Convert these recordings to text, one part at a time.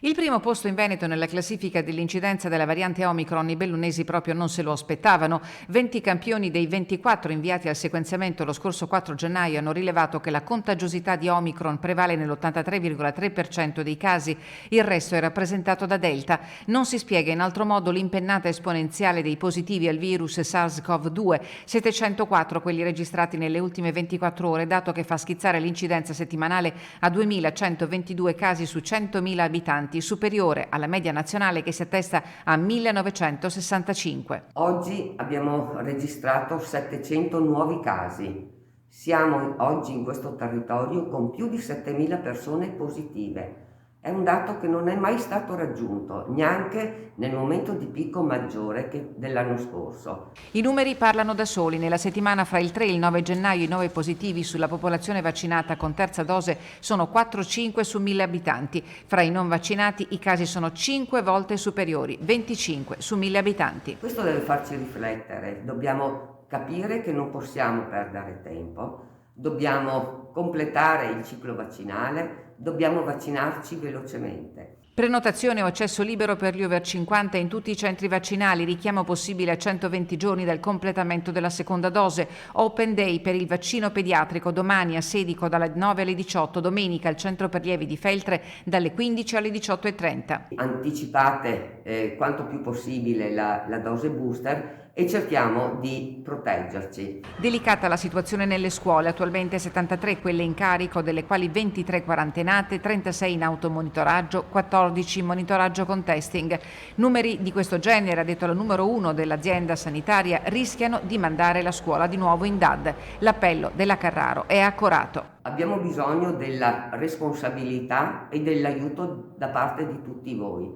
Il primo posto in Veneto nella classifica dell'incidenza della variante Omicron, i bellunesi proprio non se lo aspettavano. 20 campioni dei 24 inviati al sequenziamento lo scorso 4 gennaio hanno rilevato che la contagiosità di Omicron prevale nell'83,3% dei casi, il resto è rappresentato da Delta. Non si spiega in altro modo l'impennata esponenziale dei positivi al virus SARS-CoV-2, 704 quelli registrati nelle ultime 24 ore, dato che fa schizzare l'incidenza settimanale a 2.122 casi su 100.000 abitanti, superiore alla media nazionale che si attesta a 1965. Oggi abbiamo registrato 700 nuovi casi. Siamo oggi in questo territorio con più di 7.000 persone positive. È un dato che non è mai stato raggiunto, neanche nel momento di picco maggiore dell'anno scorso. I numeri parlano da soli. Nella settimana fra il 3 e il 9 gennaio i nuovi positivi sulla popolazione vaccinata con terza dose sono 4-5 su 1.000 abitanti. Fra i non vaccinati i casi sono 5 volte superiori, 25 su 1.000 abitanti. Questo deve farci riflettere. Dobbiamo capire che non possiamo perdere tempo, dobbiamo completare il ciclo vaccinale, dobbiamo vaccinarci velocemente. Prenotazione o accesso libero per gli over 50 in tutti i centri vaccinali, richiamo possibile a 120 giorni dal completamento della seconda dose, open day per il vaccino pediatrico domani a Sedico dalle 9 alle 18, domenica al centro per lievi di Feltre dalle 15 alle 18:30. Anticipate quanto più possibile la dose booster e cerchiamo di proteggerci. Delicata la situazione nelle scuole, attualmente 73 quelle in carico, delle quali 23 quarantenate, 36 in automonitoraggio, 14 in monitoraggio con testing. Numeri di questo genere, ha detto la numero 1 dell'azienda sanitaria, rischiano di mandare la scuola di nuovo in DAD. L'appello della Carraro è accorato. Abbiamo bisogno della responsabilità e dell'aiuto da parte di tutti voi.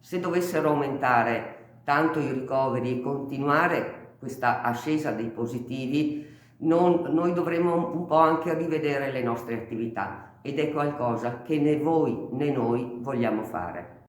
Se dovessero aumentare tanto i ricoveri e continuare questa ascesa dei positivi, noi dovremo un po' anche rivedere le nostre attività ed è qualcosa che né voi né noi vogliamo fare.